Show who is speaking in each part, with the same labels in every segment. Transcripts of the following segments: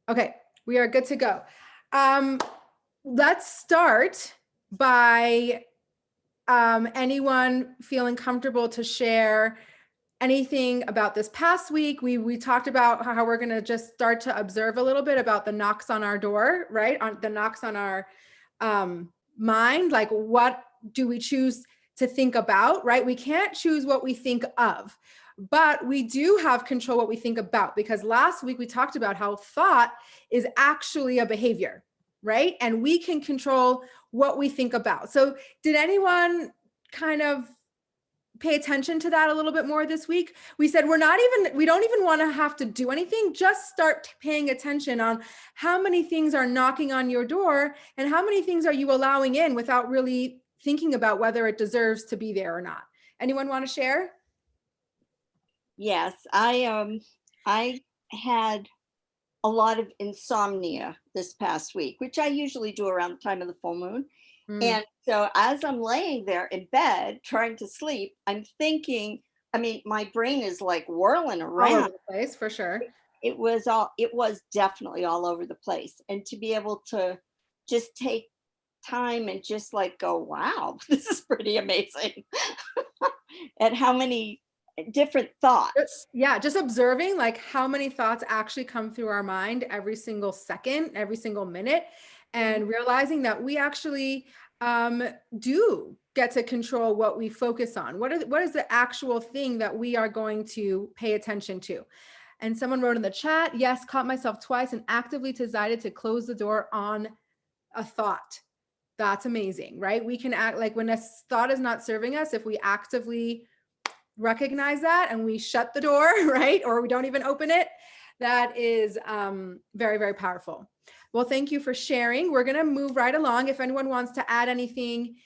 Speaker 1: Okay, we are good to go. Let's start by anyone feeling comfortable to share anything about this past week. We talked about how we're going to just start to observe a little bit about the knocks on our door, right? On the knocks on our mind, like what do we choose to think about, right? We can't choose what we think of, but we do have control what we think about, because last week we talked about how thought is actually a behavior, right? And we can control what we think about. So did anyone kind of pay attention to that a little bit more this week? We said we don't even want to have to do anything. Just start paying attention on how many things are knocking on your door and how many things are you allowing in without really thinking about whether it deserves to be there or not. Anyone want to share?
Speaker 2: Yes, I had a lot of insomnia this past week, which I usually do around the time of the full moon. And so as I'm laying there in bed trying to sleep, I'm thinking, I mean, my brain is like whirling
Speaker 1: All
Speaker 2: around.
Speaker 1: over the place, for sure.
Speaker 2: It was definitely all over the place. And to be able to just take time and just like go, wow, this is pretty amazing. And how many different thoughts.
Speaker 1: Yeah, just observing like how many thoughts actually come through our mind every single second, every single minute, and realizing that we actually do get to control what we focus on. What is the actual thing that we are going to pay attention to? And someone wrote in the chat, yes, caught myself twice and actively decided to close the door on a thought. That's amazing, right? We can act like when a thought is not serving us, if we actively recognize that and we shut the door, right? Or we don't even open it, that is very, very powerful. Well, thank you for sharing. We're going to move right along. If anyone wants to add anything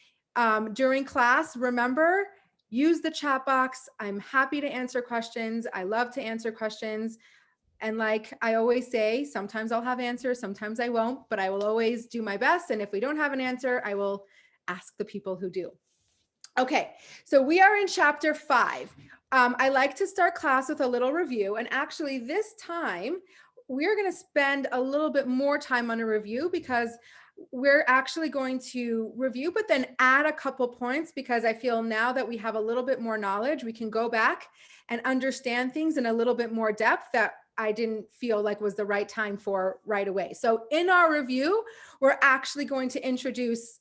Speaker 1: during class, remember, use the chat box. I'm happy to answer questions. I love to answer questions. And like I always say, sometimes I'll have answers, sometimes I won't, but I will always do my best. And if we don't have an answer, I will ask the people who do. Okay, so we are in chapter 5. I like to start class with a little review. And actually this time, we're going to spend a little bit more time on a review, because we're actually going to review, but then add a couple points, because I feel now that we have a little bit more knowledge, we can go back and understand things in a little bit more depth that I didn't feel like was the right time for right away. So in our review, we're actually going to introduce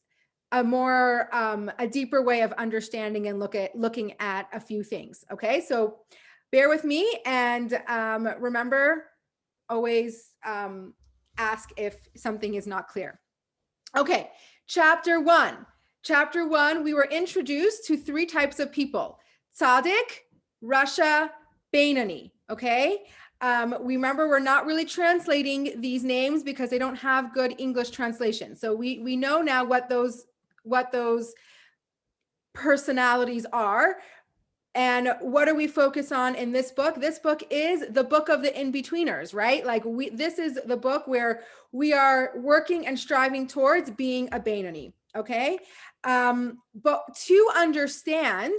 Speaker 1: a deeper way of understanding and looking at a few things. Okay, so bear with me, and remember, always ask if something is not clear. Okay, chapter 1. Chapter 1, we were introduced to 3 types of people: tzaddik, rasha, beinoni. Okay, we remember we're not really translating these names because they don't have good English translation. So we know now what those personalities are. And what do we focus on in this book? This book is the book of the in-betweeners, right? Like this is the book where we are working and striving towards being a beinoni, okay? But to understand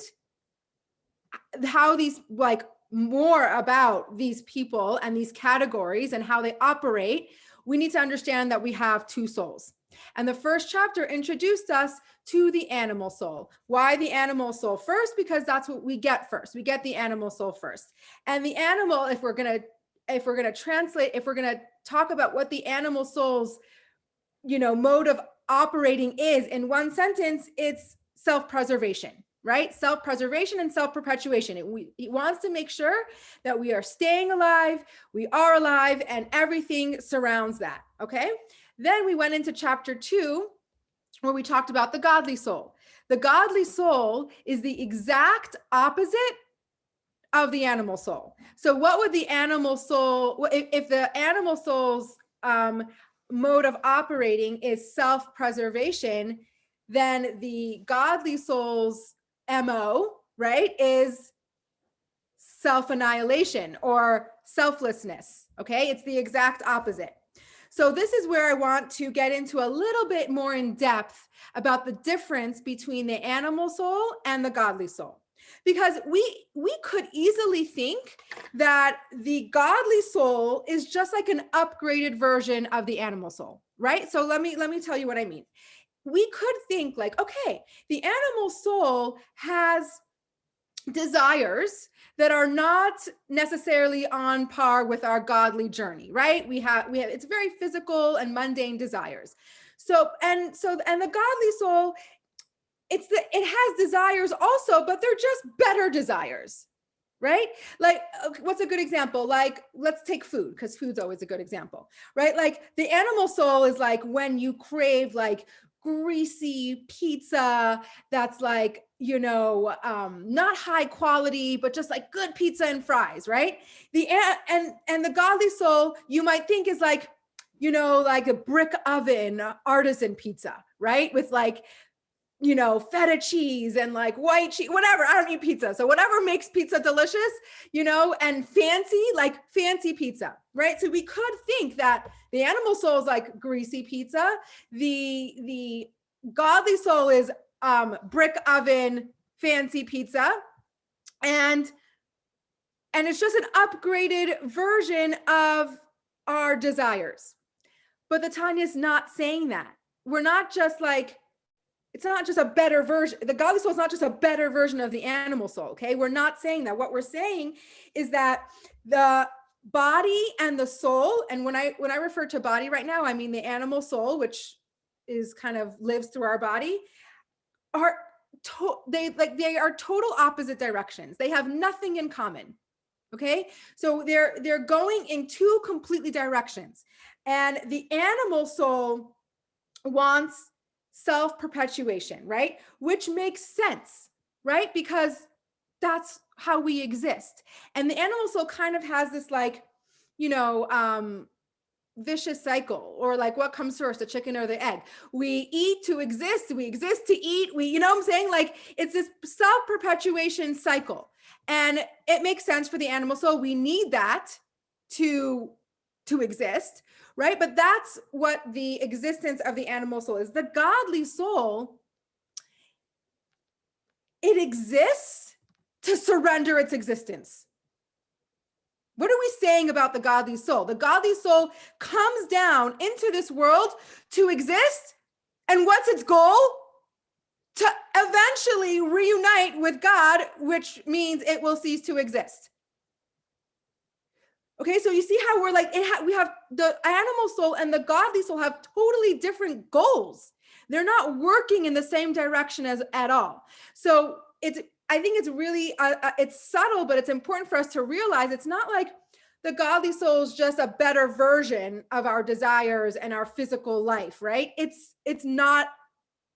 Speaker 1: how these, like, more about these people and these categories and how they operate, we need to understand that we have 2 souls. And the first chapter introduced us to the animal soul. Why the animal soul first? Because that's what we get first. We get the animal soul first. And the animal, if we're going to talk about what the animal soul's, mode of operating is in one sentence, it's self-preservation, right? Self-preservation and self-perpetuation. It wants to make sure that we are staying alive, we are alive, and everything surrounds that, okay? Then we went into chapter 2, where we talked about the godly soul. The godly soul is the exact opposite of the animal soul. So what would the animal soul, if the animal soul's mode of operating is self-preservation, then the godly soul's MO, right, is self-annihilation or selflessness, okay? It's the exact opposite. So this is where I want to get into a little bit more in depth about the difference between the animal soul and the godly soul. Because we could easily think that the godly soul is just like an upgraded version of the animal soul, right? So let me tell you what I mean. We could think like, okay, the animal soul has desires that are not necessarily on par with our godly journey, right? We have it's very physical and mundane desires. And the godly soul, it has desires also, but they're just better desires, right? Like, what's a good example? Like, let's take food, because food's always a good example, right? Like, the animal soul is like when you crave like greasy pizza that's like, not high quality, but just like good pizza and fries, right? And the godly soul, you might think, is like, like a brick oven artisan pizza, right? With like, feta cheese and like white cheese, whatever. I don't eat pizza. So whatever makes pizza delicious, and fancy pizza, right? So we could think that the animal soul is like greasy pizza. The godly soul is brick oven, fancy pizza. And it's just an upgraded version of our desires. But the Tanya's not saying that. We're not just like, it's not just a better version. The godly soul is not just a better version of the animal soul. Okay. We're not saying that. What we're saying is that the body and the soul, and when I refer to body right now, I mean the animal soul, which is kind of lives through our body, they are total opposite directions. They have nothing in common. Okay. So they're going in two completely directions. And the animal soul wants self-perpetuation, right? Which makes sense, right? Because that's how we exist. And the animal soul kind of has this like, vicious cycle, or like, what comes first, the chicken or the egg? We eat to exist, we exist to eat, what I'm saying? Like, it's this self-perpetuation cycle. And it makes sense for the animal soul. We need that to exist, right? But that's what the existence of the animal soul is. The godly soul, it exists to surrender its existence. What are we saying about the godly soul? The godly soul comes down into this world to exist. And what's its goal? To eventually reunite with God, which means it will cease to exist. Okay, so you see how we're like, we have the animal soul and the godly soul have totally different goals. They're not working in the same direction at all. So I think it's really, it's subtle, but it's important for us to realize it's not like the godly soul is just a better version of our desires and our physical life, right? It's not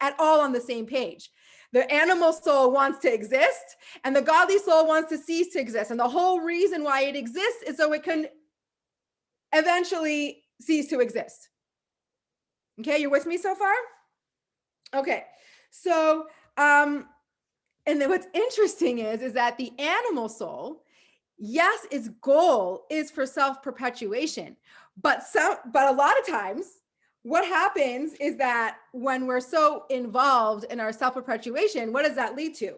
Speaker 1: at all on the same page. The animal soul wants to exist and the godly soul wants to cease to exist. And the whole reason why it exists is so it can eventually cease to exist. Okay, you're with me so far? Okay, so, and then what's interesting is that the animal soul, yes, its goal is for self-perpetuation, but a lot of times, what happens is that when we're so involved in our self-perpetuation, what does that lead to?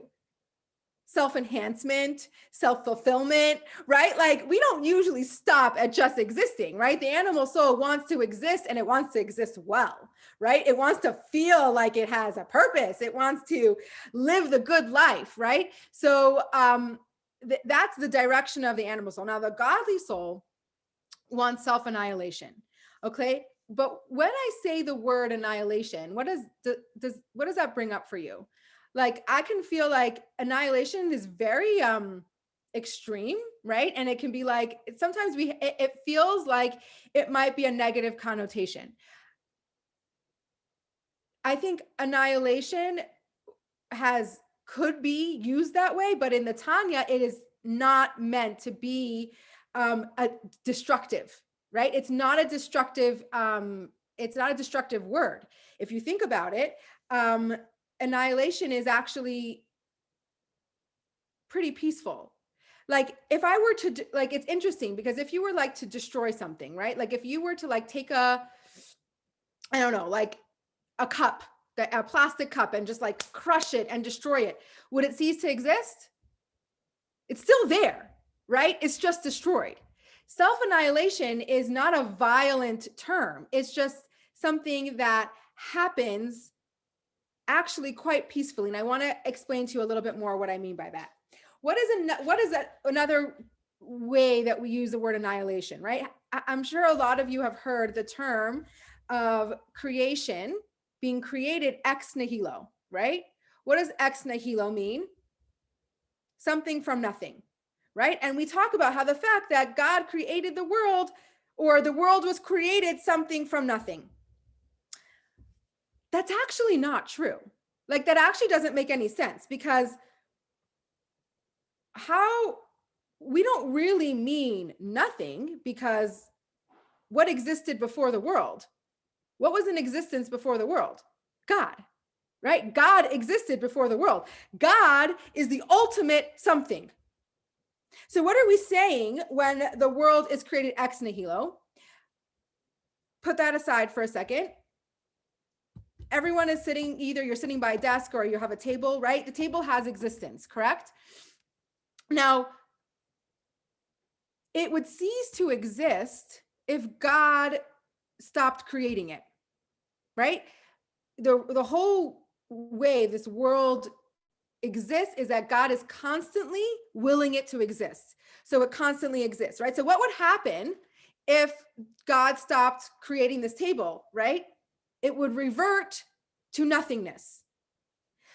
Speaker 1: Self-enhancement, self-fulfillment, right? Like, we don't usually stop at just existing, right? The animal soul wants to exist, and it wants to exist well, right? It wants to feel like it has a purpose. It wants to live the good life, right? So that's the direction of the animal soul. Now, the godly soul wants self-annihilation, okay? But when I say the word annihilation, what does that bring up for you? Like, I can feel like annihilation is very extreme, right? And it can be like, sometimes it feels like it might be a negative connotation. I think annihilation could be used that way, but in the Tanya, it is not meant to be a destructive, right? It's not a destructive word. If you think about it, annihilation is actually pretty peaceful. Like, if I were to, like, it's interesting because if you were like to destroy something, right? Like, if you were to like take I don't know, like a plastic cup, and just like crush it and destroy it, would it cease to exist? It's still there, right? It's just destroyed. Self-annihilation is not a violent term. It's just something that happens actually quite peacefully. And I want to explain to you a little bit more what I mean by that. What is another way that we use the word annihilation, right? I'm sure a lot of you have heard the term of creation being created ex nihilo, right? What does ex nihilo mean? Something from nothing, right? And we talk about how the fact that God created the world, or the world was created something from nothing. That's actually not true. Like, that actually doesn't make any sense, because how we don't really mean nothing, because what existed before the world? What was in existence before the world? God, right? God existed before the world. God is the ultimate something. So what are we saying when the world is created ex nihilo? Put that aside for a second. Everyone is sitting, either you're sitting by a desk or you have a table, right? The table has existence, correct? Now, it would cease to exist if God stopped creating it, right? The whole way this world exists is that God is constantly willing it to exist. So it constantly exists, right? So what would happen if God stopped creating this table, right? It would revert to nothingness.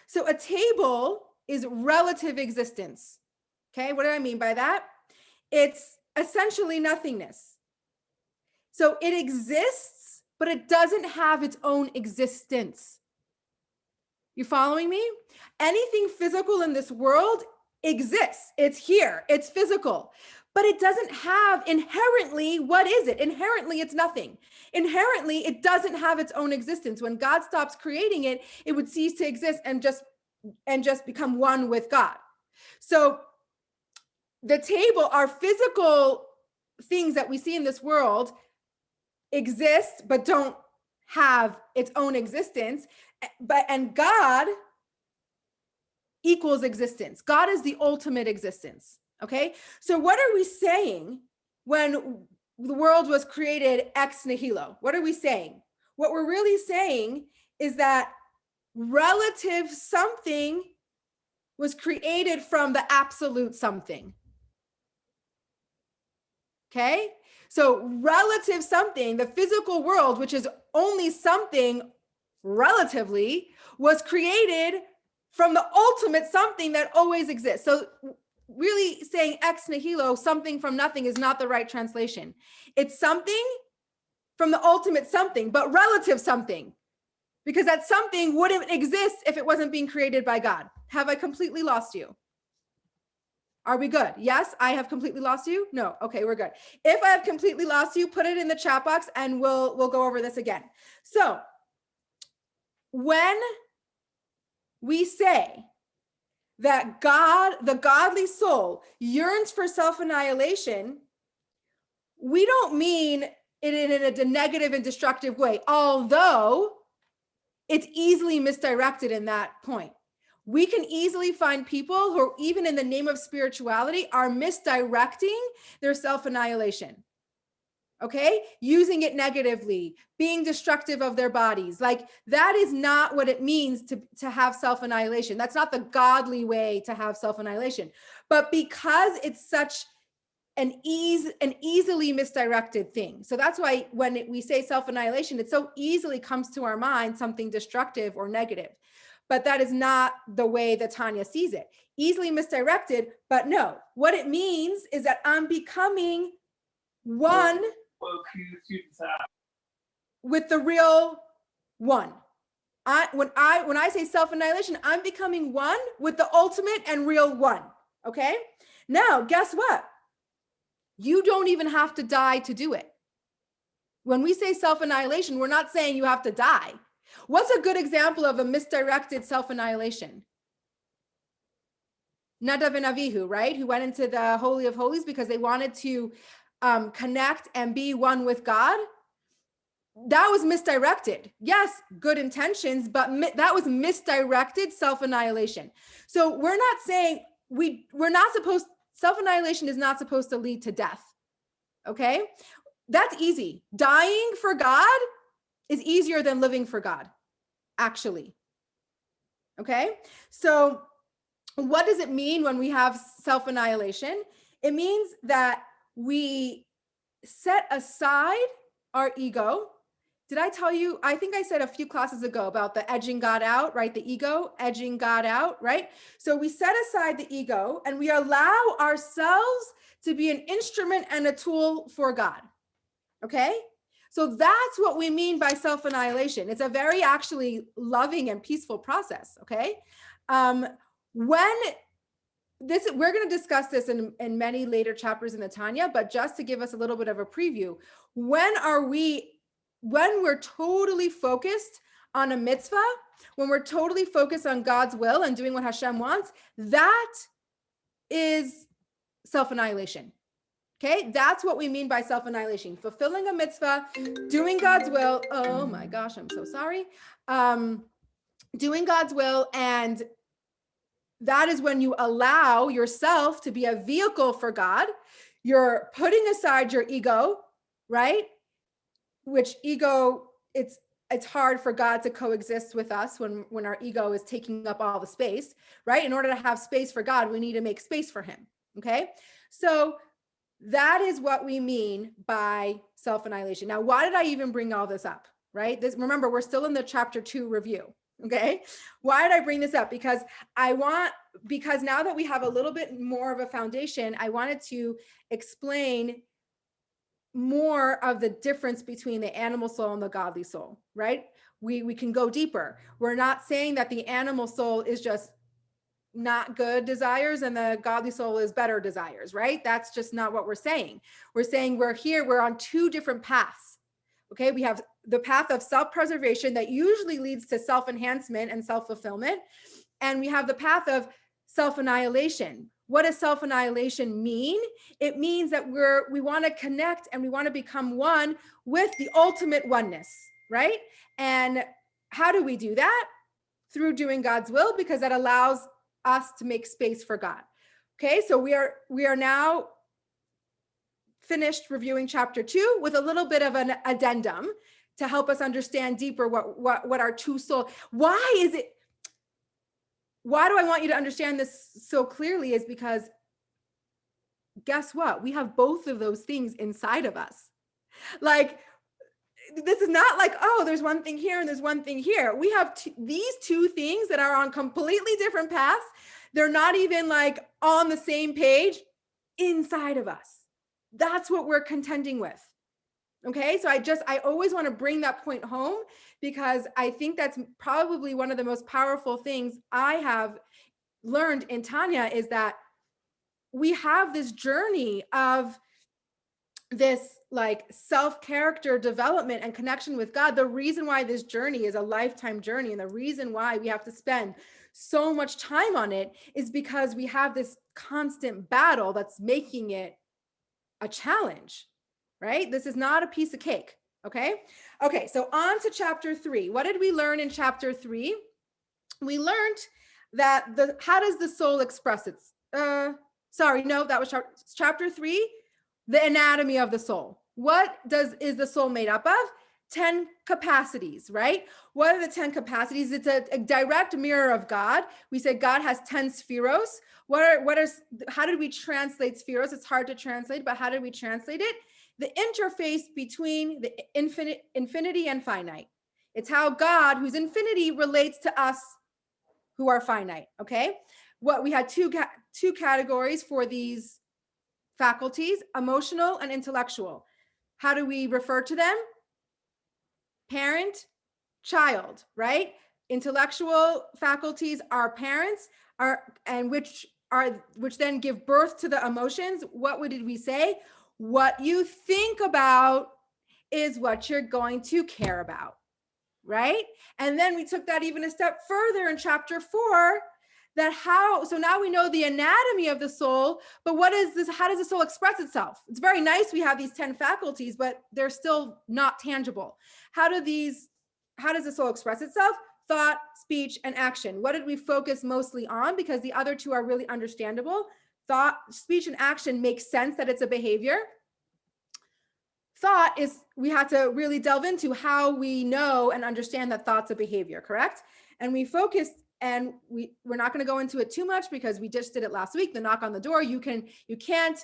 Speaker 1: So a table is relative existence. Okay, what do I mean by that? It's essentially nothingness. So it exists, but it doesn't have its own existence. You following me? Anything physical in this world exists. It's here. It's physical. But it doesn't have inherently, what is it? Inherently, it's nothing. Inherently, it doesn't have its own existence. When God stops creating it, it would cease to exist and just become one with God. So the table, our physical things that we see in this world exist, but don't have its own existence. And God equals existence. God is the ultimate existence. Okay. So what are we saying when the world was created ex nihilo? What are we saying? What we're really saying is that relative something was created from the absolute something. Okay. So relative something, the physical world, which is only something relatively, was created from the ultimate something that always exists. So really saying ex nihilo, something from nothing, is not the right translation. It's something from the ultimate something, but relative something, because that something wouldn't exist if it wasn't being created by God. Have I completely lost you? Are we good? Yes, I have completely lost you? No. Okay, we're good. If I have completely lost you, put it in the chat box and we'll go over this again. So when we say that God, the godly soul, yearns for self-annihilation, we don't mean it in a negative and destructive way, although it's easily misdirected in that point. We can easily find people who, even in the name of spirituality, are misdirecting their self-annihilation. Okay, using it negatively, being destructive of their bodies. Like, that is not what it means to have self-annihilation. That's not the godly way to have self-annihilation. But because it's such an easily misdirected thing. So that's why when we say self-annihilation, it so easily comes to our mind something destructive or negative. But that is not the way that Tanya sees it. Easily misdirected, but no. What it means is that I'm becoming one with the real one. When I say self-annihilation, I'm becoming one with the ultimate and real one. Okay? Now, guess what? You don't even have to die to do it. When we say self-annihilation, we're not saying you have to die. What's a good example of a misdirected self-annihilation? Nadav and Avihu, right? Who went into the Holy of Holies because they wanted to connect and be one with God. That was misdirected. Yes, good intentions, but that was misdirected self-annihilation. So we're not saying we're not supposed Self-annihilation is not supposed to lead to death. Okay? That's easy. Dying for God is easier than living for God, actually. Okay? So, what does it mean when we have self-annihilation? It means that we set aside our ego. Did I tell you? I think I said a few classes ago about the edging God out, right? The ego, edging God out, right? So we set aside the ego and we allow ourselves to be an instrument and a tool for God. Okay? So that's what we mean by self-annihilation. It's a very actually loving and peaceful process. Okay? When this, we're going to discuss this in many later chapters in the Tanya, but just to give us a little bit of a preview, when we're totally focused on a mitzvah, when we're totally focused on God's will and doing what Hashem wants, that is self-annihilation. Okay, that's what we mean by self-annihilation. Fulfilling a mitzvah, doing God's will. Oh my gosh, I'm so sorry. Doing God's will, and that is when you allow yourself to be a vehicle for God. You're putting aside your ego, right? Which ego, it's hard for God to coexist with us when our ego is taking up all the space, right? In order to have space for God, we need to make space for him. Okay, so that is what we mean by self-annihilation. Now, why did I even bring all this up, right? Remember, we're still in the chapter 2 review, okay? Why did I bring this up? Because now that we have a little bit more of a foundation, I wanted to explain more of the difference between the animal soul and the godly soul, right? We can go deeper. We're not saying that the animal soul is just not good desires and the godly soul is better desires, right? That's just not what we're saying. We're saying we're on two different paths. Okay, we have the path of self-preservation that usually leads to self-enhancement and self-fulfillment, and we have the path of self-annihilation. What does self-annihilation mean? It means that we want to connect and we want to become one with the ultimate oneness, right? And how do we do that? Through doing God's will, because that allows us to make space for God. Okay, so we are now finished reviewing chapter 2 with a little bit of an addendum to help us understand deeper what our two soul. Why do I want you to understand this so clearly? Is because guess what? We have both of those things inside of us. Like, this is not like, oh, there's one thing here and there's one thing here. We have these two things that are on completely different paths. They're not even like on the same page inside of us. That's what we're contending with. Okay. So I always want to bring that point home, because I think that's probably one of the most powerful things I have learned in Tanya, is that we have this journey of this like self-character development and connection with God. The reason why this journey is a lifetime journey, and the reason why we have to spend so much time on it, is because we have this constant battle that's making it a challenge, right? This is not a piece of cake. Okay. So on to chapter 3. What did we learn in chapter 3? We learned that how does the soul express its, that was chapter 3. The anatomy of the soul. What is the soul made up of? 10 capacities, right? What are the 10 capacities? It's a direct mirror of God. We said God has 10 spheros. How did we translate spheros? It's hard to translate, but how did we translate it? The interface between the infinity and finite. It's how God, who's infinity, relates to us who are finite. Okay. We had two categories for these faculties: emotional and intellectual. How do we refer to them? Parent, child, right? Intellectual faculties are parents, which then give birth to the emotions. What did we say? What you think about is what you're going to care about, right? And then we took that even a step further in chapter 4. So now we know the anatomy of the soul, but how does the soul express itself? It's very nice we have these 10 faculties, but they're still not tangible. How does the soul express itself? Thought, speech, and action. What did we focus mostly on? Because the other two are really understandable. thought, speech, and action makes sense that it's a behavior. Thought is, we had to really delve into how we know and understand that thought's a behavior, correct? And we focused, and we're not going to go into it too much because we just did it last week, the knock on the door. You can't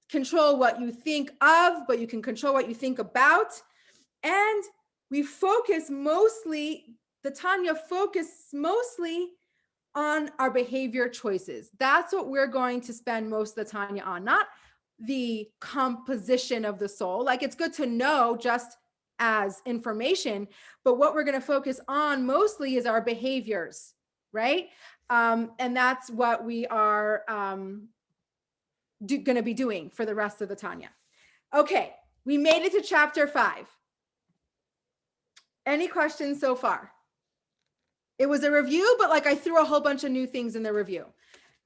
Speaker 1: control what you think of, but you can control what you think about. And we focus mostly, the Tanya focused mostly on our behavior choices. That's what we're going to spend most of the Tanya on, not the composition of the soul. Like, it's good to know just as information, but what we're going to focus on mostly is our behaviors, right? And that's what we are going to be doing for the rest of the Tanya. Okay, we made it to chapter 5. Any questions so far? It was a review, but like I threw a whole bunch of new things in the review.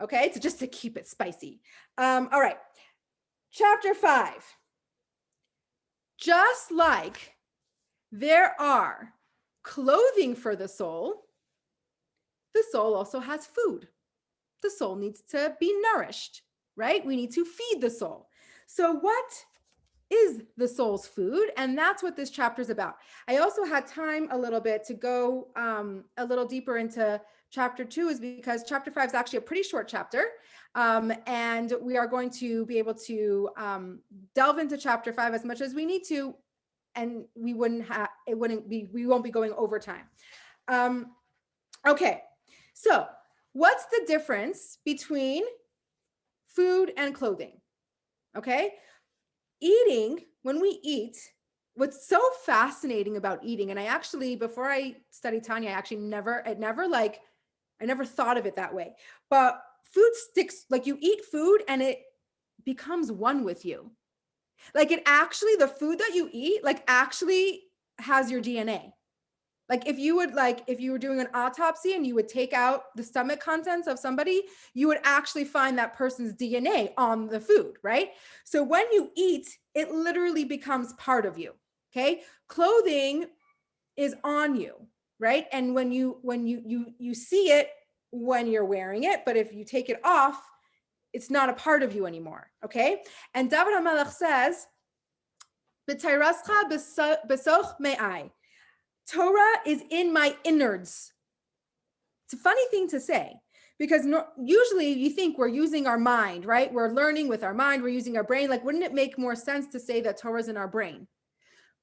Speaker 1: Okay, so just to keep it spicy. All right, chapter 5. Just like there are clothing for the soul also has food. The soul needs to be nourished, right? We need to feed the soul. So what is the soul's food? And that's what this chapter is about. I also had time a little bit to go a little deeper into chapter 2, is because chapter 5 is actually a pretty short chapter. And we are going to be able to delve into chapter 5 as much as we need to, and we won't be going over time. Okay, so what's the difference between food and clothing? Okay, eating, when we eat, what's so fascinating about eating, and I actually, before I studied Tanya, I never thought of it that way, but food sticks, like you eat food and it becomes one with you. Like the food that you eat, like actually has your DNA. Like if you were doing an autopsy and you would take out the stomach contents of somebody, you would actually find that person's DNA on the food, right? So when you eat, it literally becomes part of you. Okay. Clothing is on you, right? And when you see it when you're wearing it, but if you take it off, it's not a part of you anymore. Okay. And David HaMelech says, "B'tayrascha besoch me'ai." Torah is in my innards. It's a funny thing to say, because usually you think we're using our mind, right? We're learning with our mind, we're using our brain. Like, wouldn't it make more sense to say that Torah is in our brain?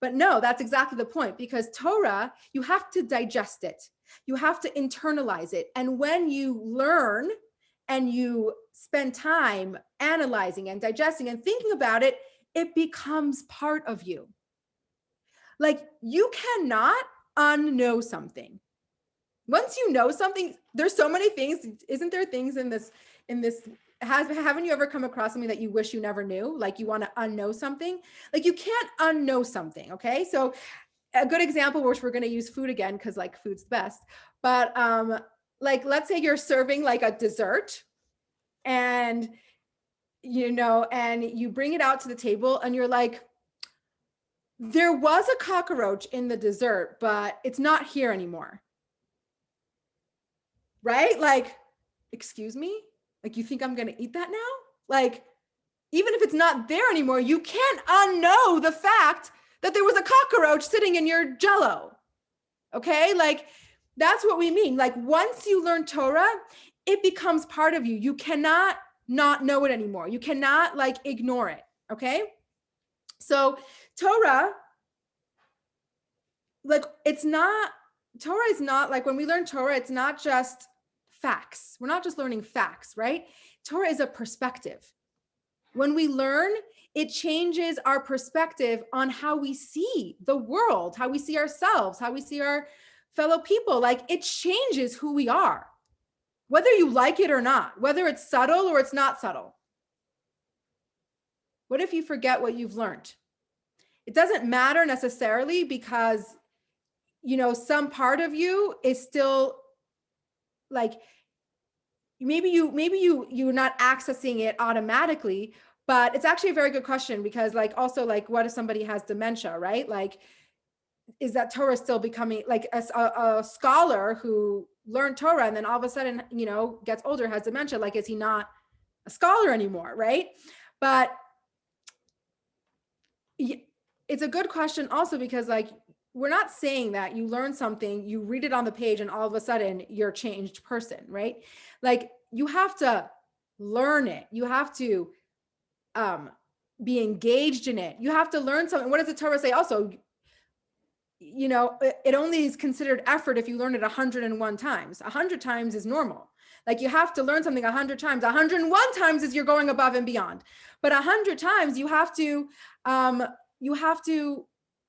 Speaker 1: But no, that's exactly the point, because Torah, you have to digest it. You have to internalize it. And when you learn and you spend time analyzing and digesting and thinking about it, it becomes part of you. Like, you cannot unknow something. Once you know something, there's so many things. Isn't there things in this, haven't you ever come across something that you wish you never knew? Like, you want to unknow something? Like, you can't unknow something. Okay. So a good example, which we're going to use food again, because like food's the best, but like, let's say you're serving like a dessert, and and you bring it out to the table and you're like, there was a cockroach in the dessert, but it's not here anymore. Right? Like, excuse me? Like, you think I'm going to eat that now? Like, even if it's not there anymore, you can't unknow the fact that there was a cockroach sitting in your Jell-O. Okay? Like, that's what we mean. Like, once you learn Torah, it becomes part of you. You cannot not know it anymore. You cannot like ignore it. Okay? So Torah, like, Torah is not like, when we learn Torah, it's not just facts. We're not just learning facts, right? Torah is a perspective. When we learn, it changes our perspective on how we see the world, how we see ourselves, how we see our fellow people. Like, it changes who we are, whether you like it or not, whether it's subtle or it's not subtle. What if you forget what you've learned? It doesn't matter necessarily, because some part of you is still like, maybe you're not accessing it automatically, but it's actually a very good question, because like, also like, what if somebody has dementia, right? Like, is that Torah still becoming like a scholar who learned Torah and then all of a sudden, gets older, has dementia? Like, is he not a scholar anymore, right? But it's a good question also, because like, we're not saying that you learn something, you read it on the page, and all of a sudden you're a changed person, right? Like, you have to learn it. You have to be engaged in it. You have to learn something. What does the Torah say also? You know, it only is considered effort if you learn it 101 times. 100 times is normal. Like, you have to learn something 100 times. 101 times is you're going above and beyond. But 100 times you have to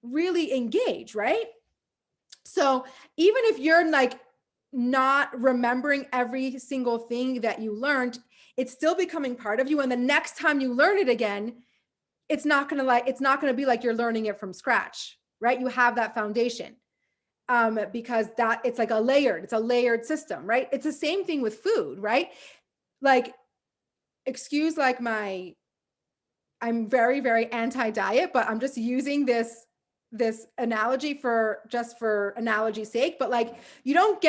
Speaker 1: really engage, right? So even if you're like not remembering every single thing that you learned, it's still becoming part of you. And the next time you learn it again, it's not going to be like you're learning it from scratch, right? You have that foundation. Because it's like it's a layered system, right? It's the same thing with food, right? Like, excuse like I'm very, very anti-diet, but I'm just using this analogy for analogy's sake. But like, you don't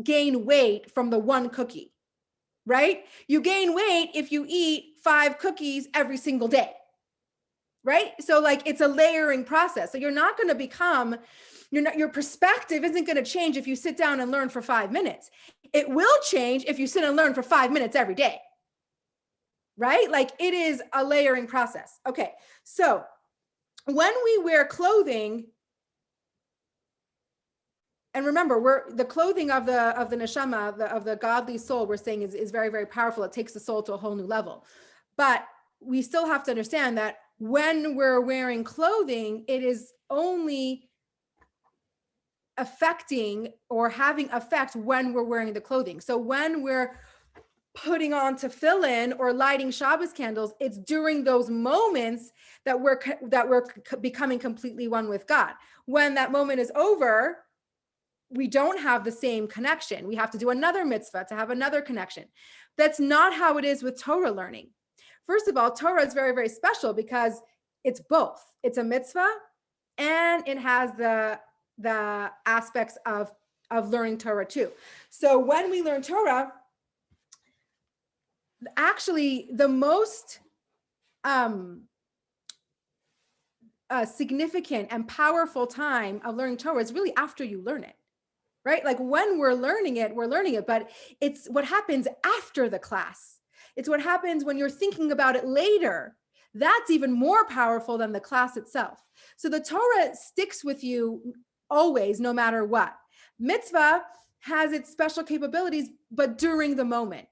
Speaker 1: gain weight from the one cookie, right? You gain weight if you eat 5 cookies every single day, right? So like, it's a layering process. So you're not going to become, your perspective isn't going to change if you sit down and learn for 5 minutes. It will change if you sit and learn for 5 minutes every day, right? Like, it is a layering process. Okay. So when we wear clothing, and remember, the clothing of the neshama, of the godly soul, we're saying is very, very powerful. It takes the soul to a whole new level. But we still have to understand that when we're wearing clothing, it is only affecting or having effect when we're wearing the clothing. So when we're putting on tefillin or lighting Shabbos candles, it's during those moments that we're becoming completely one with God. When that moment is over, we don't have the same connection. We have to do another mitzvah to have another connection. That's not how it is with Torah learning. First of all, Torah is very, very special because it's both. It's a mitzvah, and it has the aspects of learning Torah too. So when we learn Torah, actually the most significant and powerful time of learning Torah is really after you learn it, right? Like, when we're learning it, but it's what happens after the class. It's what happens when you're thinking about it later. That's even more powerful than the class itself. So the Torah sticks with you always, no matter what. Mitzvah has its special capabilities, but during the moment.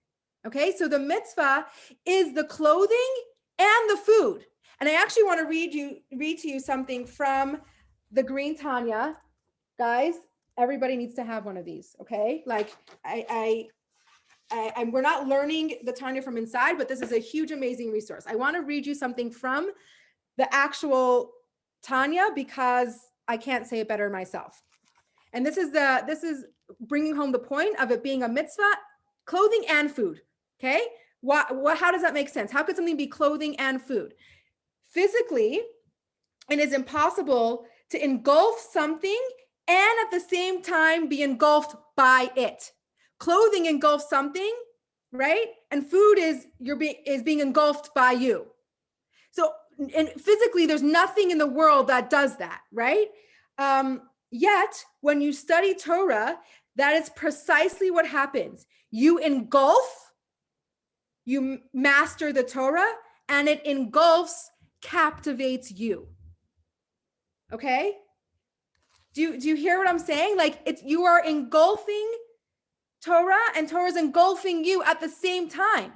Speaker 1: Okay, so the mitzvah is the clothing and the food. And I actually want to read to you something from the Green Tanya. Guys, everybody needs to have one of these, okay? Like, we're not learning the Tanya from inside, but this is a huge, amazing resource. I want to read you something from the actual Tanya because I can't say it better myself. And this is bringing home the point of it being a mitzvah, clothing and food. Okay, how does that make sense? How could something be clothing and food? Physically, it is impossible to engulf something and at the same time be engulfed by it. Clothing engulfs something, right? And food is being engulfed by you. So, and physically, there's nothing in the world that does that, right? Yet, when you study Torah, that is precisely what happens. You engulf, you master the Torah, and it engulfs, captivates you. Okay? Do you hear what I'm saying? Like, you are engulfing Torah, and Torah is engulfing you at the same time,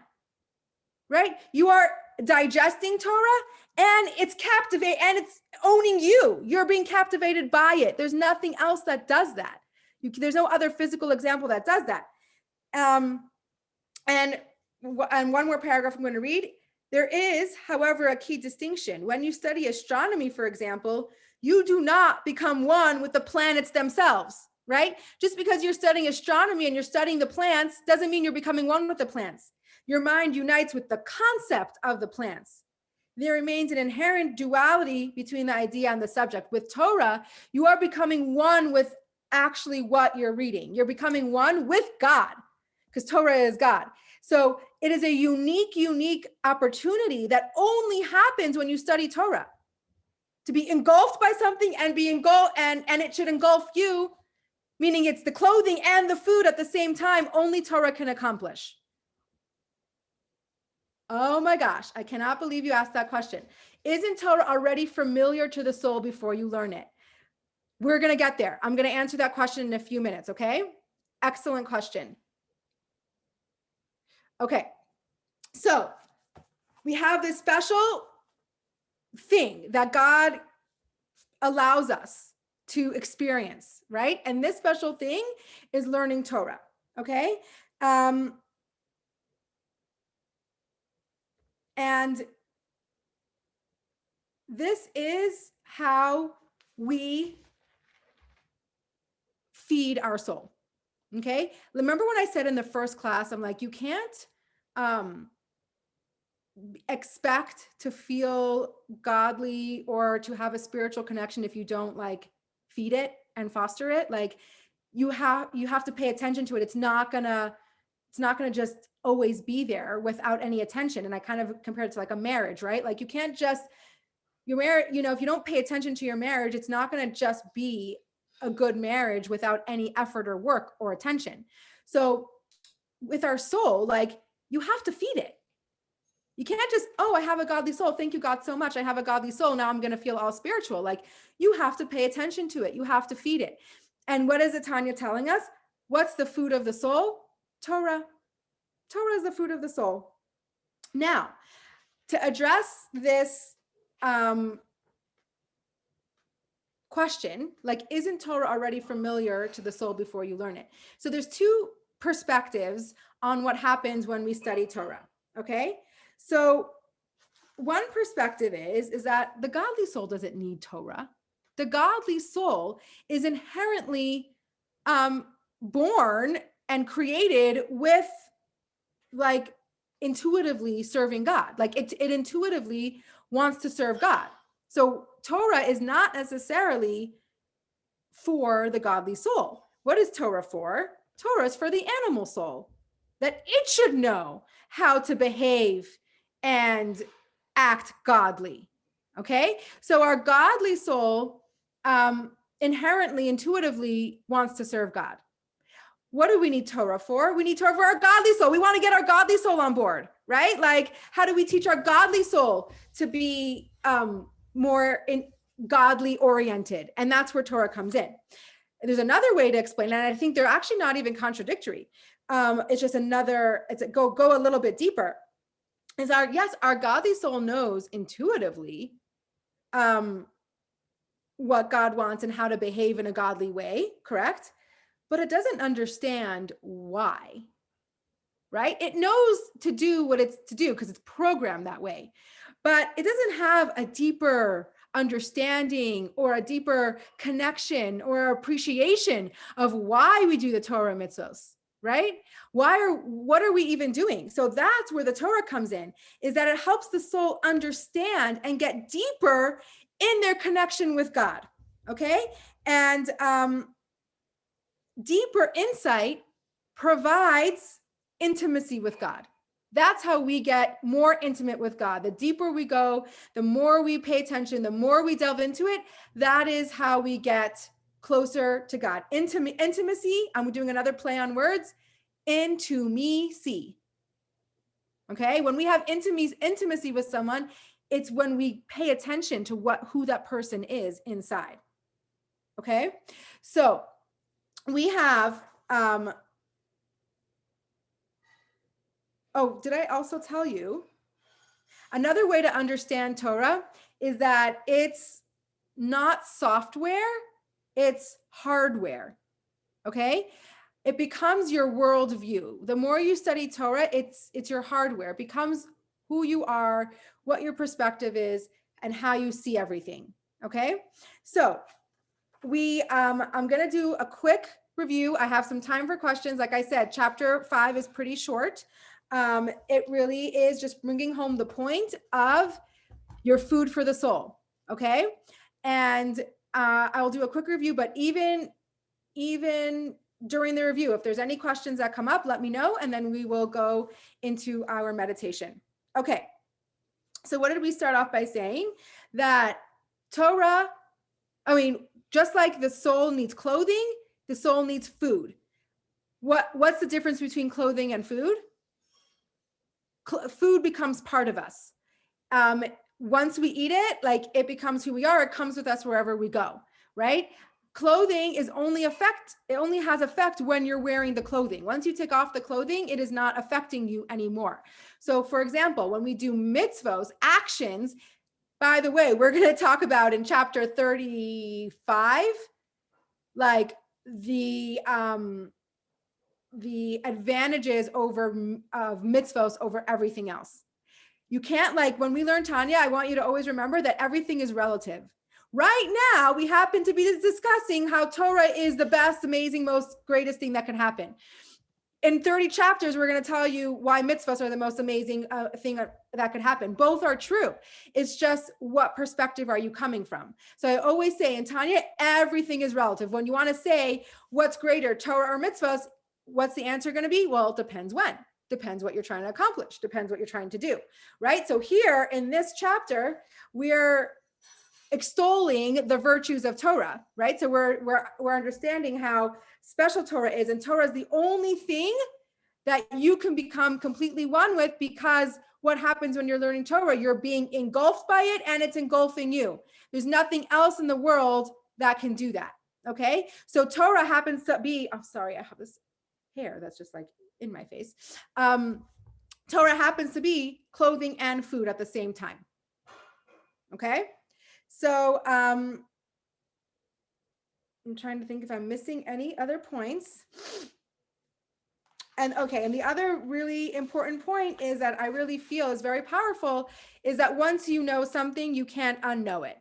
Speaker 1: right? You are digesting Torah, and it's captivating, and it's owning you. You're being captivated by it. There's nothing else that does that. There's no other physical example that does that. And one more paragraph I'm going to read. There is, however, a key distinction. When you study astronomy, for example, you do not become one with the planets themselves, right? Just because you're studying astronomy and you're studying the plants doesn't mean you're becoming one with the plants. Your mind unites with the concept of the plants. There remains an inherent duality between the idea and the subject. With Torah, you are becoming one with actually what you're reading. You're becoming one with God, because Torah is God. So it is a unique opportunity that only happens when you study Torah. To be engulfed by something and be engulfed, and it should engulf you, meaning it's the clothing and the food at the same time, only Torah can accomplish. Oh my gosh, I cannot believe you asked that question. Isn't Torah already familiar to the soul before you learn it? We're going to get there. I'm going to answer that question in a few minutes, okay? Excellent question. Okay, so we have this special thing that God allows us to experience, right? And this special thing is learning Torah, okay? And this is how we feed our soul, okay? Remember when I said in the first class, I'm like, you can't expect to feel godly or to have a spiritual connection if you don't like feed it and foster it. Like you have to pay attention to it. It's not gonna just always be there without any attention. And I kind of compared it to like a marriage, right? Like you can't just, your marriage, you know, if you don't pay attention to your marriage, it's not going to just be a good marriage without any effort or work or attention. So with our soul, like you have to feed it. You can't just, oh, I have a godly soul. Thank you, God, so much. I have a godly soul. Now I'm going to feel all spiritual. Like you have to pay attention to it. You have to feed it. And what is it Tanya telling us? What's the food of the soul? Torah. Torah is the food of the soul. Now, to address this question, like, isn't Torah already familiar to the soul before you learn it? So there's two perspectives on what happens when we study Torah, okay? So one perspective is that the godly soul doesn't need Torah. The godly soul is inherently born and created with like intuitively serving God. Like it intuitively wants to serve God. So Torah is not necessarily for the godly soul. What is Torah for? Torah is for the animal soul, that it should know how to behave and act godly. Okay, so our godly soul inherently, intuitively wants to serve God. What do we need Torah for? We need Torah for our godly soul. We want to get our godly soul on board, right? Like, how do we teach our godly soul to be more godly oriented? And that's where Torah comes in. There's another way to explain it, and I think they're actually not even contradictory. It's just another, it's a go a little bit deeper. Is our godly soul knows intuitively what God wants and how to behave in a godly way, correct? But it doesn't understand why, right? It knows to do what it's to do because it's programmed that way, but it doesn't have a deeper understanding or a deeper connection or appreciation of why we do the Torah mitzvos, right? What are we even doing? So that's where the Torah comes in, is that it helps the soul understand and get deeper in their connection with God, okay? And deeper insight provides intimacy with God. That's how we get more intimate with God. The deeper we go, the more we pay attention, the more we delve into it, that is how we get closer to God. Intimacy, I'm doing another play on words, into me see. Okay, when we have intimacy with someone, it's when we pay attention to who that person is inside. Okay, so we have did I also tell you another way to understand Torah is that it's not software, it's hardware. Okay, it becomes your worldview. The more you study Torah, it's your hardware. It becomes who you are, what your perspective is, and how you see everything. Okay, so I'm going to do a quick review. I have some time for questions. Like I said, chapter 5 is pretty short. It really is just bringing home the point of your food for the soul. Okay. And I will do a quick review, but even during the review. If there's any questions that come up, let me know, and then we will go into our meditation. Okay. So what did we start off by saying? That Torah, just like the soul needs clothing, the soul needs food. What's the difference between clothing and food? Food becomes part of us. Once we eat it, like it becomes who we are. It comes with us wherever we go, right? Clothing is it only has effect when you're wearing the clothing. Once you take off the clothing, it is not affecting you anymore. So for example, when we do mitzvos, actions, by the way, we're going to talk about in chapter 35, like the advantages of mitzvos over everything else. You can't, like, when we learn Tanya, I want you to always remember that everything is relative. Right now, we happen to be discussing how Torah is the best, amazing, most greatest thing that can happen. In 30 chapters, we're going to tell you why mitzvahs are the most amazing thing that could happen. Both are true. It's just, what perspective are you coming from? So I always say in Tanya, everything is relative. When you want to say what's greater, Torah or mitzvahs, what's the answer going to be? Well, it depends when. Depends what you're trying to accomplish. Depends what you're trying to do, right? So here in this chapter, we're extolling the virtues of Torah, right? So we're understanding how special Torah is, and Torah is the only thing that you can become completely one with, because what happens when you're learning Torah, you're being engulfed by it and it's engulfing you. There's nothing else in the world that can do that. Okay. So Torah happens to be, I'm sorry, I have this hair that's just like in my face. Torah happens to be clothing and food at the same time. Okay. So I'm trying to think if I'm missing any other points. And okay, and the other really important point is that I really feel is very powerful is that once you know something, you can't unknow it.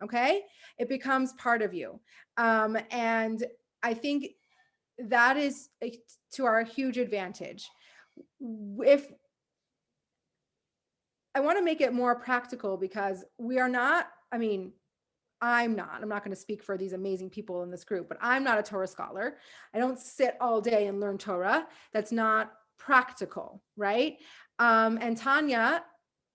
Speaker 1: Okay, it becomes part of you. And I think that is to our huge advantage. If I want to make it more practical, because we are not, I'm not going to speak for these amazing people in this group, but I'm not a Torah scholar. I don't sit all day and learn Torah. That's not practical, right? And Tanya,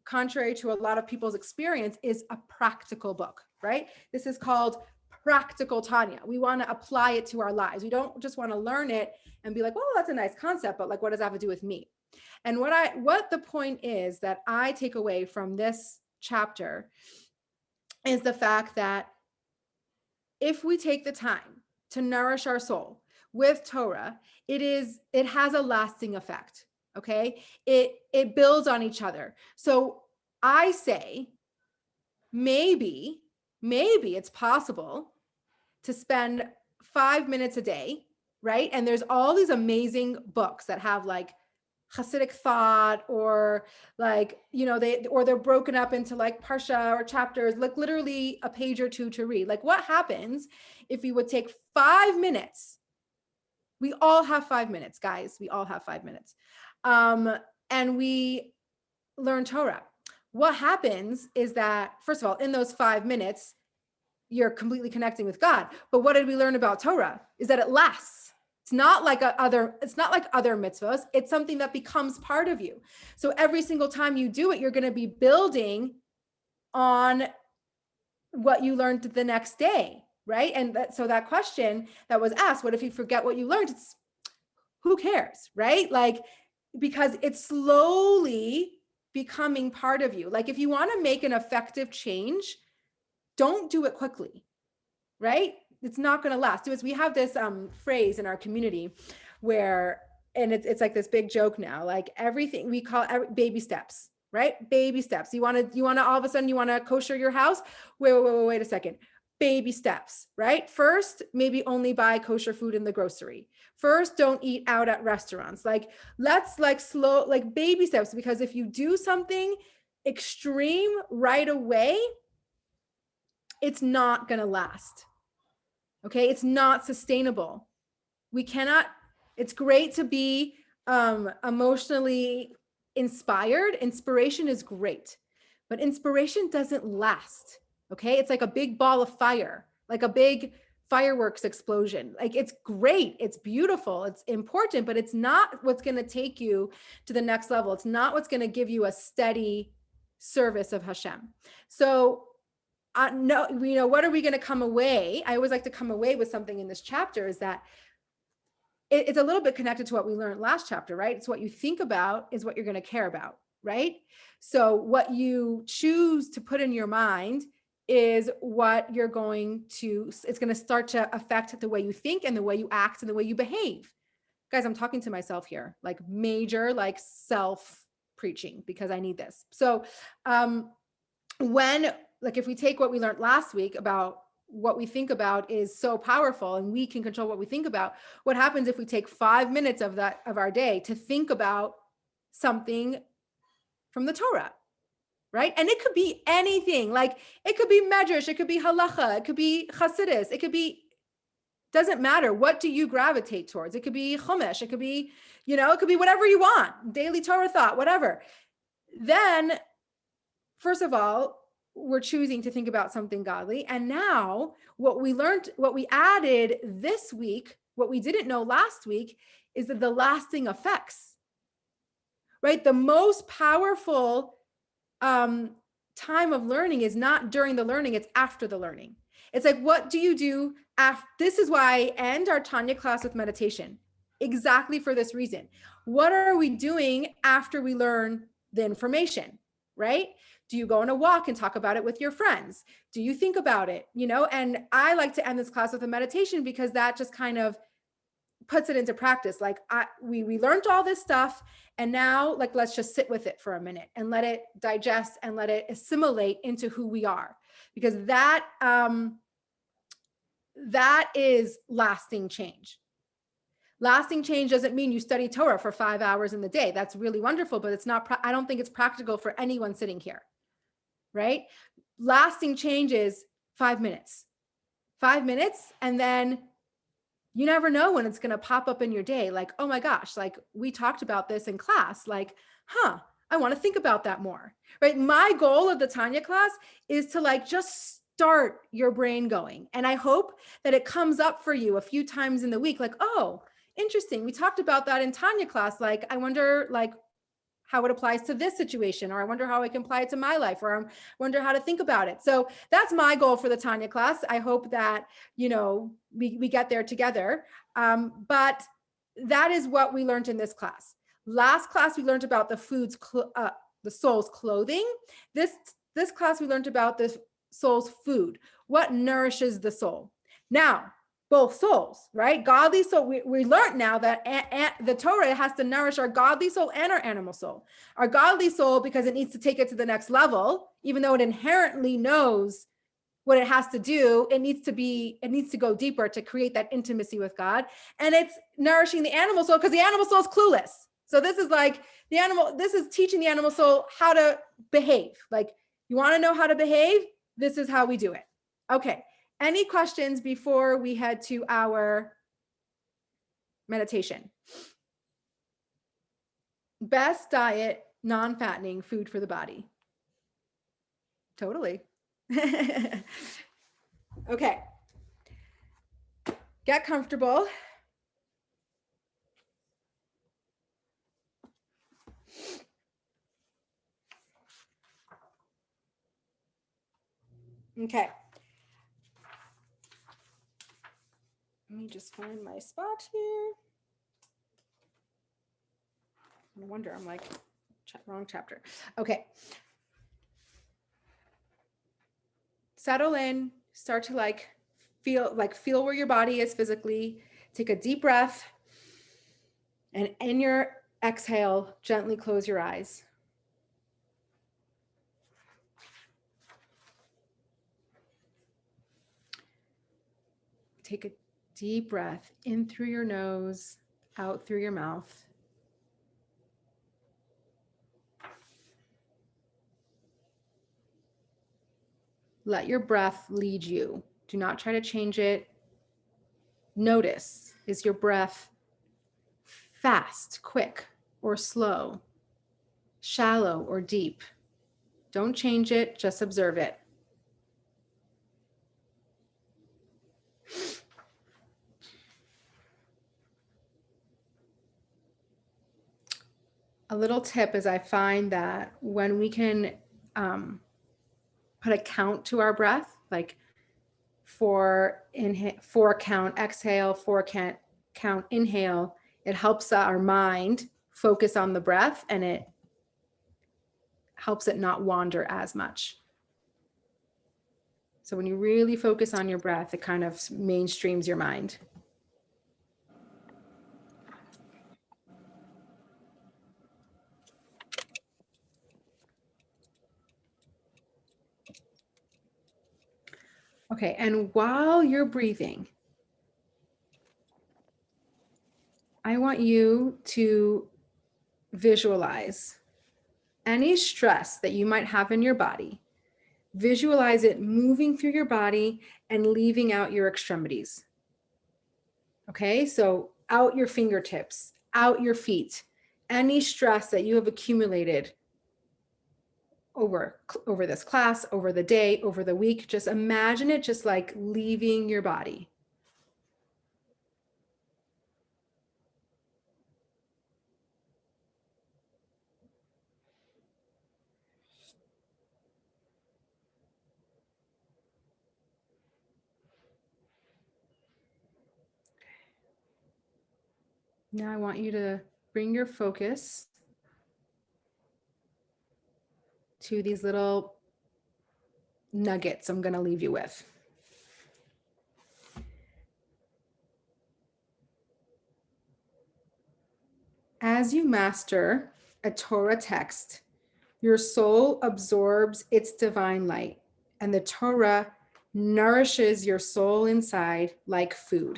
Speaker 1: contrary to a lot of people's experience, is a practical book, right? This is called practical Tanya. We want to apply it to our lives. We don't just want to learn it and be like, well, that's a nice concept, but like, what does that have to do with me? And what the point is that I take away from this chapter is the fact that if we take the time to nourish our soul with Torah, it has a lasting effect. Okay. It builds on each other. So I say, maybe it's possible to spend 5 minutes a day, right? And there's all these amazing books that have like Hasidic thought, or like, they're broken up into like parsha or chapters, like literally a page or two to read. Like, what happens if we would take 5 minutes? We all have 5 minutes, guys. We all have 5 minutes. And we learn Torah. What happens is that, first of all, in those 5 minutes, you're completely connecting with God. But what did we learn about Torah? Is that it lasts. It's not like other mitzvahs. It's something that becomes part of you. So every single time you do it, you're going to be building on what you learned the next day, right? And so that question that was asked, what if you forget what you learned? It's, who cares, right? Like, because it's slowly becoming part of you. Like, if you want to make an effective change, don't do it quickly, right? It's not going to last. We have this phrase in our community where, and it's like this big joke now, like everything we call baby steps, right? Baby steps. You want to all of a sudden you want to kosher your house. Wait a second. Baby steps, right? First, maybe only buy kosher food in the grocery. First, don't eat out at restaurants. Like, let's like slow, like baby steps, because if you do something extreme right away, it's not going to last. Okay. It's not sustainable. We cannot, it's great to be emotionally inspired. Inspiration is great, but inspiration doesn't last. Okay. It's like a big ball of fire, like a big fireworks explosion. Like, it's great, it's beautiful, it's important, but it's not what's going to take you to the next level. It's not what's going to give you a steady service of Hashem. So no, what are we going to come away? I always like to come away with something in this chapter, is that it's a little bit connected to what we learned last chapter, right? It's what you think about is what you're going to care about, right? So what you choose to put in your mind is what you're going to, it's going to start to affect the way you think and the way you act and the way you behave. Guys, I'm talking to myself here, like major, like self preaching, because I need this. So if we take what we learned last week about what we think about is so powerful and we can control what we think about, what happens if we take 5 minutes of our day to think about something from the Torah, right? And it could be anything, like it could be medrash, it could be halacha, it could be chassidus, it could be, doesn't matter. What do you gravitate towards? It could be chumash, it could be, it could be whatever you want, daily Torah thought, whatever. Then, first of all, we're choosing to think about something godly. And now what we learned, what we added this week, what we didn't know last week, is that the lasting effects, right? The most powerful time of learning is not during the learning, it's after the learning. It's like, what do you do after? This is why I end our Tanya class with meditation, exactly for this reason. What are we doing after we learn the information, right? Do you go on a walk and talk about it with your friends? Do you think about it? And I like to end this class with a meditation, because that just kind of puts it into practice. Like we learned all this stuff, and now like, let's just sit with it for a minute and let it digest and let it assimilate into who we are, because that is lasting change. Lasting change doesn't mean you study Torah for 5 hours in the day. That's really wonderful, but it's not, I don't think it's practical for anyone sitting here, right? Lasting change is 5 minutes, and then you never know when it's going to pop up in your day. Like, oh my gosh, like we talked about this in class, like, I want to think about that more, right? My goal of the Tanya class is to like, just start your brain going. And I hope that it comes up for you a few times in the week. Like, oh, interesting. We talked about that in Tanya class. Like, I wonder like how it applies to this situation, or I wonder how I can apply it to my life, or I wonder how to think about it. So that's my goal for the Tanya class. I hope that, we get there together. But that is what we learned in this class. Last class, we learned about the soul's clothing. This class, we learned about the soul's food, what nourishes the soul. Now, both souls, right? Godly soul. We learned now that the Torah has to nourish our godly soul and our animal soul. Our godly soul, because it needs to take it to the next level, even though it inherently knows what it has to do, it needs to go deeper to create that intimacy with God. And it's nourishing the animal soul, because the animal soul is clueless. So this is like this is teaching the animal soul how to behave. Like, you want to know how to behave? This is how we do it. Okay. Any questions before we head to our meditation? Best diet, non-fattening food for the body. Totally. Okay. Get comfortable. Okay. Let me just find my spot here. No wonder I'm like, wrong chapter. Okay. Settle in, start to feel where your body is physically. Take a deep breath, and in your exhale, gently close your eyes. Take a deep breath in through your nose, out through your mouth. Let your breath lead you. Do not try to change it. Notice, is your breath fast, quick, or slow, shallow or deep? Don't change it, just observe it. a little tip is I find that when we can put a count to our breath, like 4 count exhale, 4 count inhale, it helps our mind focus on the breath, and it helps it not wander as much. So when you really focus on your breath, it kind of mainstreams your mind. Okay, and while you're breathing, I want you to visualize any stress that you might have in your body. Visualize it moving through your body and leaving out your extremities. Okay, so out your fingertips, out your feet, any stress that you have accumulated over this class, over the day, over the week, just imagine it just like leaving your body. Now I want you to bring your focus to these little nuggets I'm going to leave you with. As you master a Torah text, your soul absorbs its divine light, and the Torah nourishes your soul inside like food.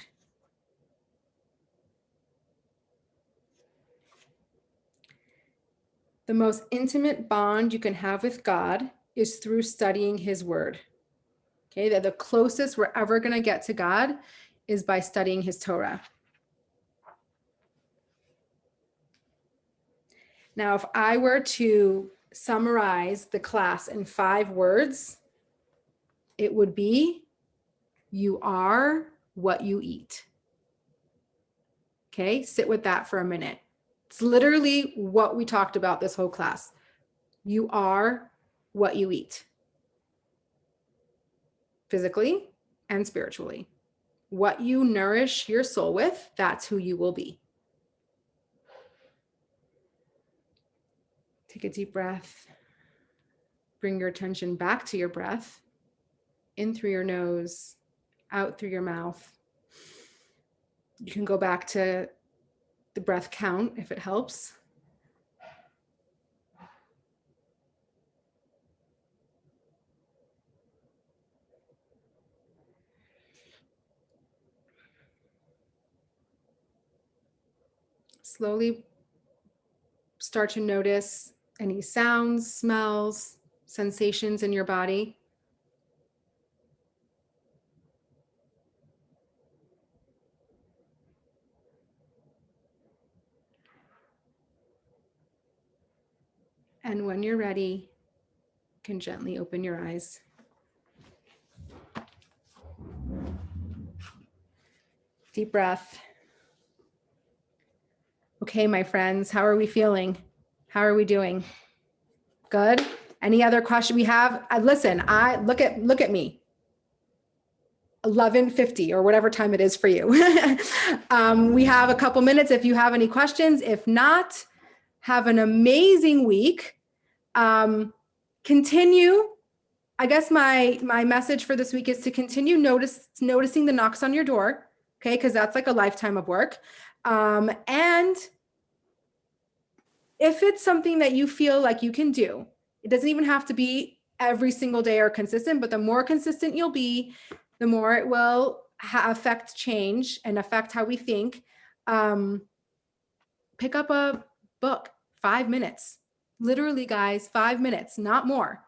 Speaker 1: The most intimate bond you can have with God is through studying his word. Okay, that the closest we're ever going to get to God is by studying his Torah. Now, if I were to summarize the class in 5 words, it would be, you are what you eat. Okay, sit with that for a minute. It's literally what we talked about this whole class. You are what you eat. Physically and spiritually. What you nourish your soul with, that's who you will be. Take a deep breath. Bring your attention back to your breath. In through your nose, out through your mouth. You can go back to the breath count if it helps. Slowly start to notice any sounds, smells, sensations in your body. And when you're ready, you can gently open your eyes. Deep breath. Okay, my friends, how are we feeling? How are we doing? Good? Any other question we have? Listen, look at me. 11:50 or whatever time it is for you. We have a couple minutes if you have any questions. If not, have an amazing week. Continue. I guess my message for this week is to continue noticing the knocks on your door. Okay, because that's like a lifetime of work. And if it's something that you feel like you can do, it doesn't even have to be every single day or consistent, but the more consistent you'll be, the more it will affect change and affect how we think. Pick up a book, 5 minutes. Literally, guys, 5 minutes, not more.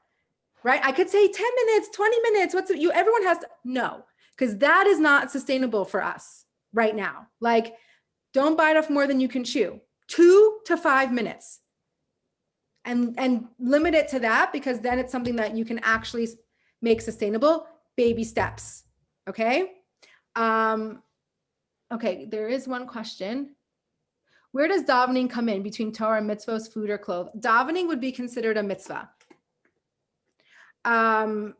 Speaker 1: Right? I could say 10 minutes, 20 minutes. Everyone has to, no, because that is not sustainable for us right now. Like, don't bite off more than you can chew. 2 to 5 minutes. And limit it to that, because then it's something that you can actually make sustainable. Baby steps. Okay. Okay. There is one question. Where does davening come in between Torah and mitzvahs, food or clothes? Davening would be considered a mitzvah. And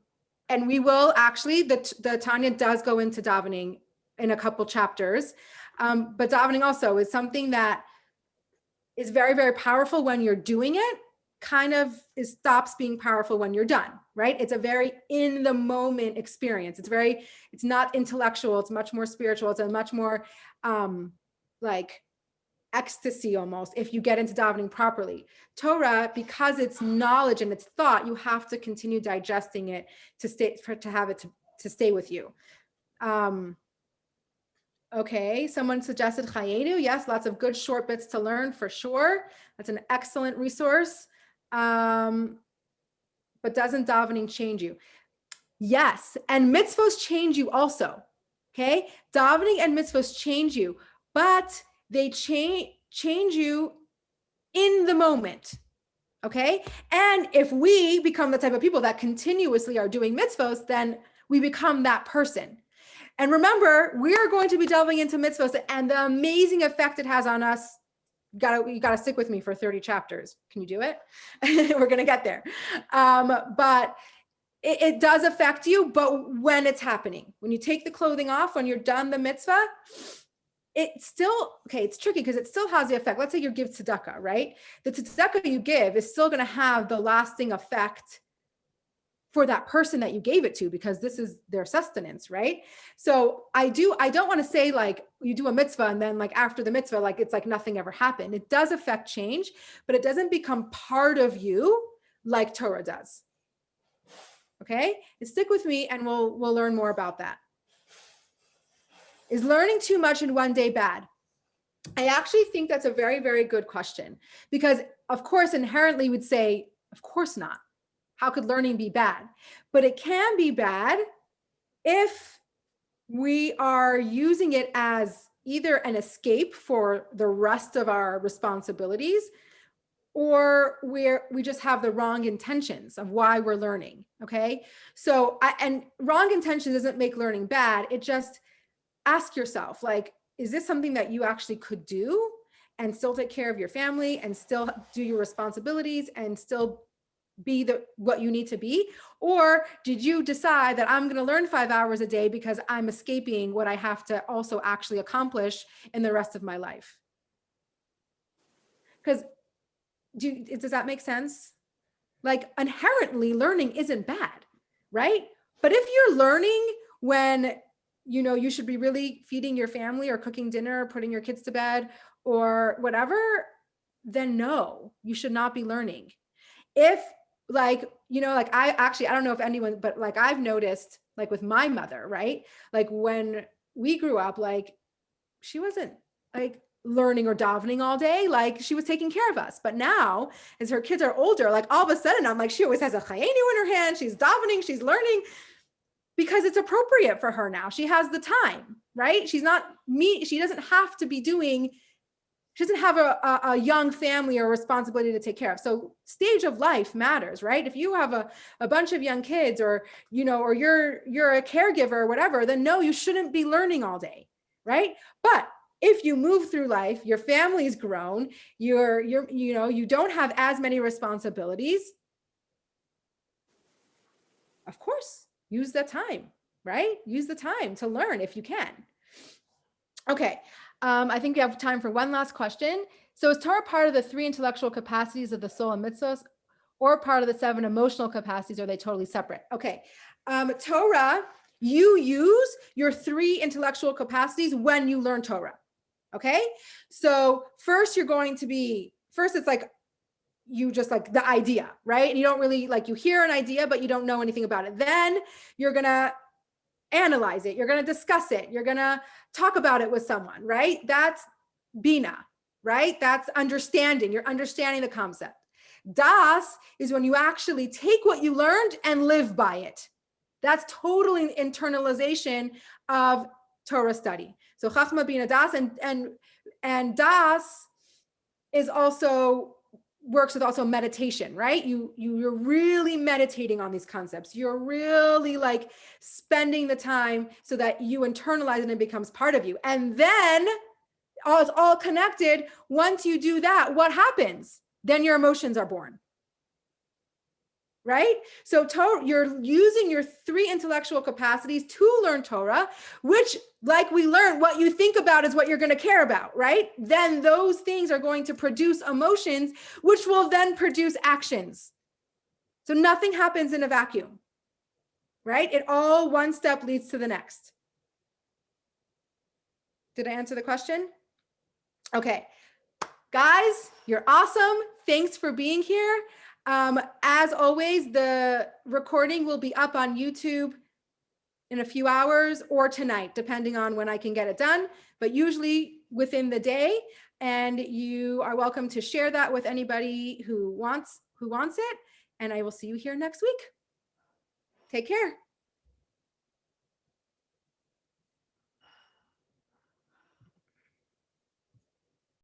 Speaker 1: we will actually, the Tanya does go into davening in a couple chapters. But davening also is something that is very, very powerful when you're doing it, kind of stops being powerful when you're done, right? It's a very in the moment experience. It's not intellectual. It's much more spiritual. It's a much more like ecstasy almost if you get into davening properly. Torah, because it's knowledge and it's thought, you have to continue digesting it to have it to stay with you. Okay, someone suggested Chayenu. Yes, lots of good short bits to learn for sure. That's an excellent resource. But doesn't davening change you? Yes, and mitzvos change you also. Okay, davening and mitzvos change you, but they change you in the moment. Okay, and if we become the type of people that continuously are doing mitzvos, then we become that person. And remember, we are going to be delving into mitzvos and the amazing effect it has on us. You gotta stick with me for 30 chapters. Can you do it? We're gonna get there. But it does affect you, but when it's happening, when you take the clothing off, when you're done the mitzvah, it's still, okay, it's tricky because it still has the effect. Let's say you give tzedakah, right? The tzedakah you give is still gonna have the lasting effect for that person that you gave it to, because this is their sustenance, right? So I don't want to say like you do a mitzvah and then like after the mitzvah, like it's like nothing ever happened. It does affect change, but it doesn't become part of you like Torah does. Okay, and stick with me and we'll learn more about that. Is learning too much in one day bad? I actually think that's a very, very good question, because of course, inherently we'd say, of course not. How could learning be bad? But it can be bad if we are using it as either an escape for the rest of our responsibilities, or we just have the wrong intentions of why we're learning. Okay. So and wrong intention doesn't make learning bad. It just, ask yourself, like, is this something that you actually could do and still take care of your family and still do your responsibilities and still be what you need to be? Or did you decide that I'm going to learn 5 hours a day because I'm escaping what I have to also actually accomplish in the rest of my life? Because does that make sense? Like, inherently learning isn't bad, right? But if you're learning when you should be really feeding your family or cooking dinner or putting your kids to bed or whatever, then no, you should not be learning. If like, I don't know if anyone, but like I've noticed like with my mother, right? Like when we grew up, like she wasn't like learning or davening all day, like she was taking care of us. But now as her kids are older, like all of a sudden I'm like, she always has a chayenu in her hand. She's davening, she's learning, because it's appropriate for her now. She has the time, right? She doesn't have to be doing, she doesn't have a young family or responsibility to take care of. So stage of life matters, right? If you have a bunch of young kids or you're a caregiver or whatever, then no, you shouldn't be learning all day, right? But if you move through life, your family's grown, you don't have as many responsibilities, of course, use that time, right? Use the time to learn if you can. Okay, I think we have time for one last question. So is Torah part of the 3 intellectual capacities of the soul and mitzvos, or part of the 7 emotional capacities? Are they totally separate? Okay, Torah, you use your 3 intellectual capacities when you learn Torah. Okay, so first it's like you just like the idea, right? And you don't really like, you hear an idea, but you don't know anything about it. Then you're going to analyze it. You're going to discuss it. You're going to talk about it with someone, right? That's bina, right? That's understanding. You're understanding the concept. Das is when you actually take what you learned and live by it. That's totally internalization of Torah study. So chachma, bina, das, and das is also works with also meditation, right? You're really meditating on these concepts. You're really like spending the time so that you internalize it and it becomes part of you. And then it's all connected. Once you do that, what happens? Then your emotions are born. Right? So you're using your 3 intellectual capacities to learn Torah, which, like we learned, what you think about is what you're going to care about, right? Then those things are going to produce emotions, which will then produce actions. So nothing happens in a vacuum, right? It all one step leads to the next. Did I answer the question? Okay. Guys, you're awesome. Thanks for being here. As always, the recording will be up on YouTube in a few hours or tonight, depending on when I can get it done, but usually within the day. And you are welcome to share that with anybody who wants it. And I will see you here next week. Take care.